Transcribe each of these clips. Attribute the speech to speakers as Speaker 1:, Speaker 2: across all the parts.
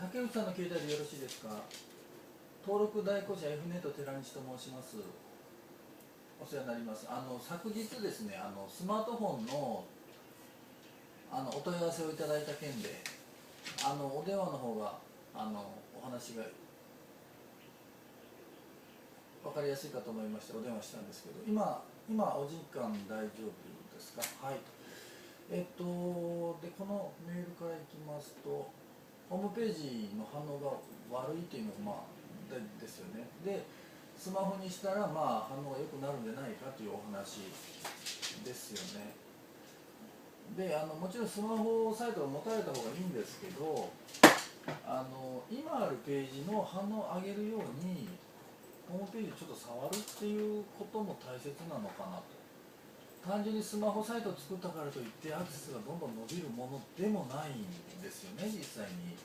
Speaker 1: 竹内さんの携帯でよろしいですか。登録代行者 F ネット寺西と申します。お世話になります。昨日ですね、スマートフォンのお問い合わせをいただいた件で、お電話の方がお話が分かりやすいかと思いましてお電話したんですけど、今お時間大丈夫ですか。はい。でこのメールからいきますと、ホームページの反応が悪いというのがですよね。でスマホにしたら反応が良くなるんじゃないかというお話ですよね。でもちろんスマホサイトを持たれた方がいいんですけど、今あるページの反応を上げるようにホームページをちょっと触るっていうことも大切なのかなと。単純にスマホサイトを作ったからといってアクセスがどんどん伸びるものでもないんですよね、実際に。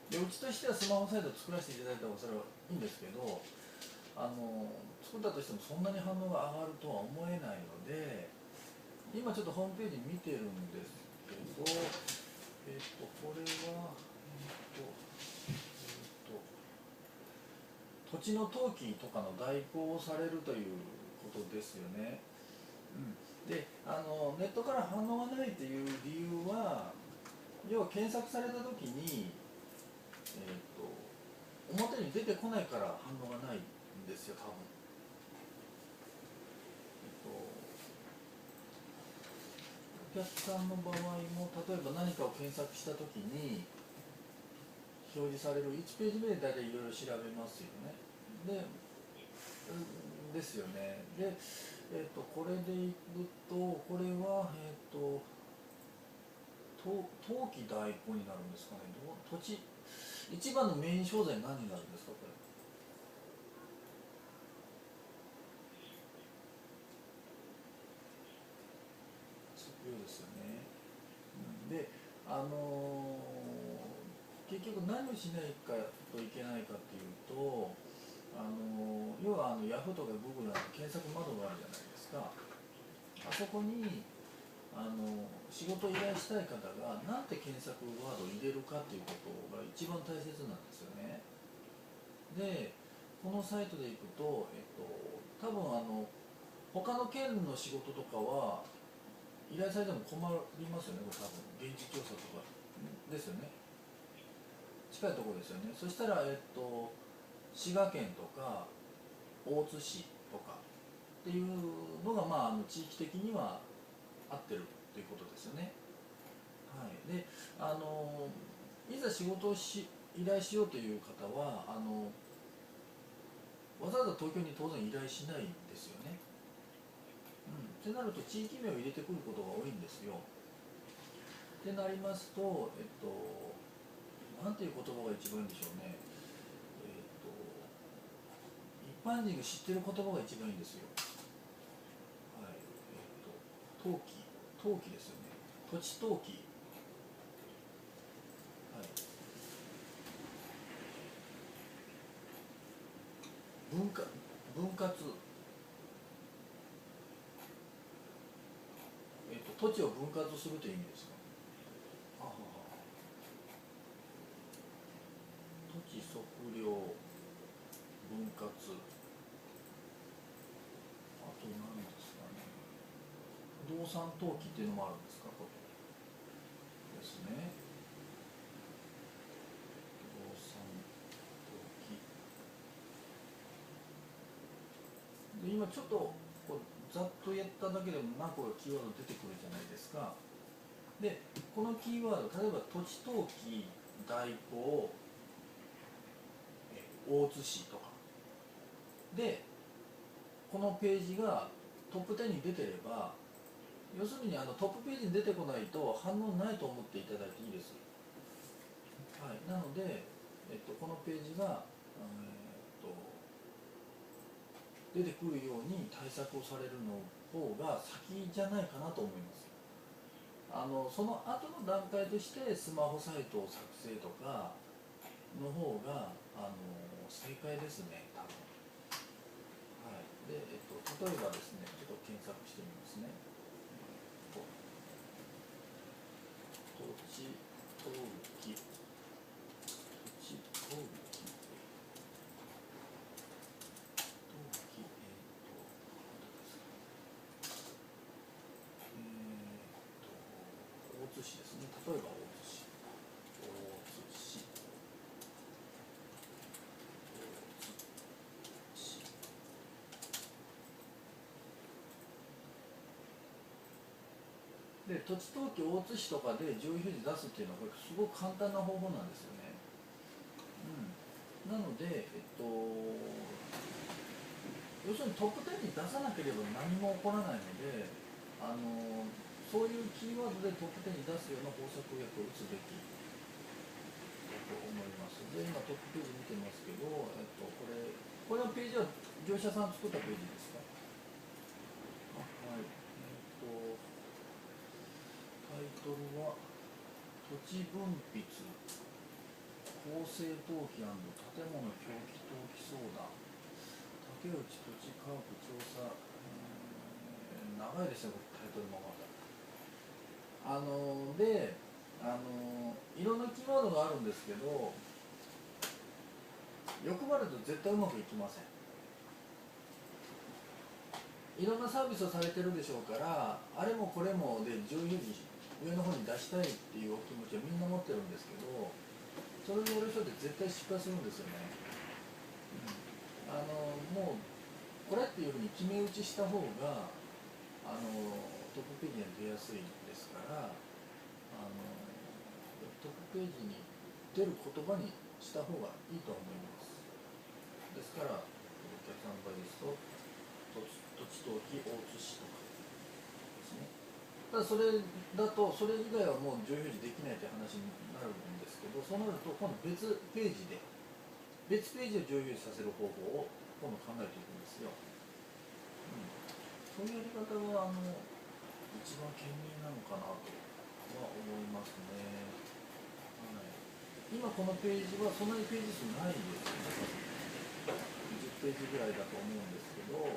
Speaker 1: でうちとしてはスマホサイトを作らせていただいた方がそれはいいんですけど、作ったとしてもそんなに反応が上がるとは思えないので、今ちょっとホームページ見てるんですけど、これは、土地の登記とかの代行をされるということですよね。でネットから反応がないという理由は、要は検索された時に、表に出てこないから反応がないんですよ、多分。お客さんの場合も、例えば何かを検索した時に表示される1ページ目で大体いろいろ調べますよね。ですよね。で、これでいくと、これは、登記代行になるんですかね。土地、一番のメイン商材何になるんですか、これ。測量ですよね。で、結局何をしないかといけないかっていうと、要はヤフーとかグーグルの検索窓があるじゃないですか。あそこに仕事を依頼したい方が何て検索ワードを入れるかっていうことが一番大切なんですよね。でこのサイトでいくと、多分他の県の仕事とかは依頼されても困りますよね、これ多分現地調査とかですよね。近いところですよね。そしたら、滋賀県とか大津市とかっていうのが、地域的には合ってるっていうことですよね。はい、でいざ仕事を依頼しようという方はわざわざ東京に当然依頼しないんですよね。ってなると地域名を入れてくることが多いんですよ。ってなりますと、なんていう言葉が一番いいんでしょうね。一般人が知ってる言葉が一番いいんですよ。はい。登記ですよね。土地登記。はい。分割。土地を分割するという意味ですか。ははは。土地測量分割。あと何ですかね。不動産登記っていうのもあるんですか、これですね。不動産登記で、今ちょっとこうざっとやっただけでも何個かキーワード出てくるじゃないですか。でこのキーワード、例えば土地登記代行大津市とかでこのページがトップ10に出てれば、要するにトップページに出てこないと反応ないと思っていただいていいです。はい、なので、このページが、出てくるように対策をされるの方が先じゃないかなと思います。その後の段階としてスマホサイトを作成とかの方が正解ですね、多分。はい、で、例えばですね、ちょっと検索してみますね。土地登記陶器大津市ですね。例えば大津市、で土地登記大津市とかで上位表示出すっていうのはこれすごく簡単な方法なんですよね。なので、要するにトップ10に出さなければ何も起こらないので、そういうキーワードでトップ10に出すような方策をやっぱ打つべきだと思います。で、今トップページ見てますけど、これのページは業者さん作ったページですか？はい。タイトルは土地分泌公正登記建物表記登記相談竹内土地家屋調査、長いですね、タイトルもまた。で、いろんなキーワードがあるんですけど、欲張ると絶対うまくいきません。いろんなサービスをされてるでしょうから、あれもこれもで上位に上の方に出したいっていうお気持ちはみんな持ってるんですけど、それをやる人って絶対失敗するんですよね。もうこれっていうふうに決め打ちした方がトップページに出やすいですから、トップページに出る言葉にした方がいいと思います。ですからお客さんの場合ですと土地登記大津市とかですね。ただそれだとそれ以外はもう上位表示できないという話になるんですけど、そうなると今度別ページを上位表示させる方法を今度考えていくんですよ。そういうやり方が一番賢明なのかなとは思いますね。はい、今このページはそんなにページ数ないですよね。10ページぐらいだと思うんですけど、い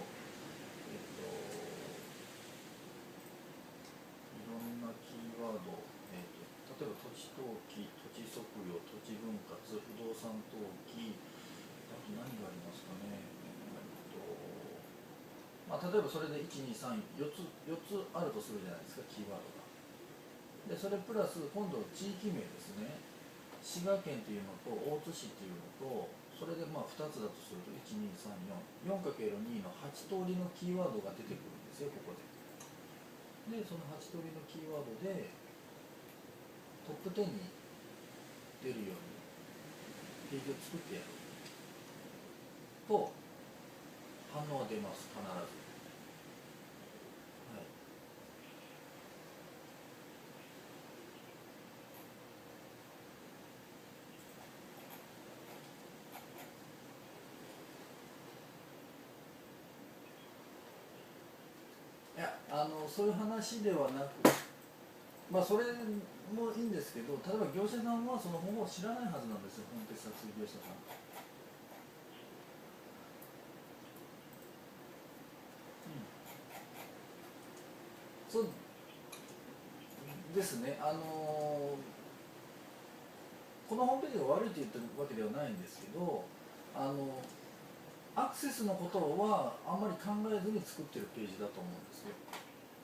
Speaker 1: ろんなキーワード、例えば土地登記、土地測量、土地分割、不動産登記、あと何がありますかね。例えばそれで1、2、3、4つあるとするじゃないですか、キーワードが。でそれプラス今度地域名ですね。滋賀県っていうのと大津市っていうのと、それで2つだとすると12344×2 の8通りのキーワードが出てくるんですよ、ここで。でその8通りのキーワードでトップ10に出るようにページを作ってやると反応が出ます、必ず。はい。いや、そういう話ではなく、それもいいんですけど、例えば業者さんはその方法を知らないはずなんですよ、ホームページ作成業者さん。そうですね。このホームページが悪いと言ってるわけではないんですけど、アクセスのことはあんまり考えずに作ってるページだと思うんですよ。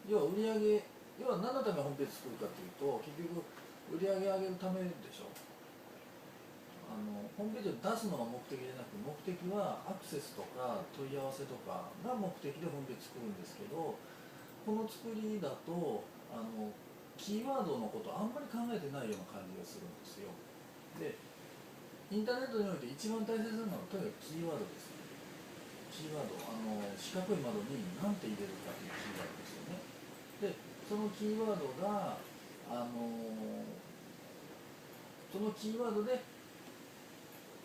Speaker 1: 要は何のためにホームページ作るかというと、結局売り上げ上げるためでしょ。ホームページを出すのが目的じゃなく、目的はアクセスとか問い合わせとかが目的でホームページ作るんですけど、この作りだとキーワードのことあんまり考えてないような感じがするんですよ。でインターネットにおいて一番大切なのはとにかくキーワードです。キーワード、四角い窓に何て入れるかというキーワードですよね。でそのキーワードがそのキーワードで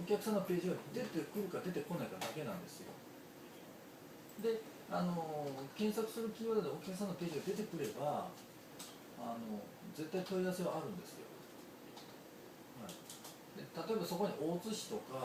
Speaker 1: お客さんのページが出てくるか出てこないかだけなんですよ。で検索するキーワードでお客さんのページが出てくれば絶対問い合わせはあるんですよ。はい、で例えばそこに大津市とか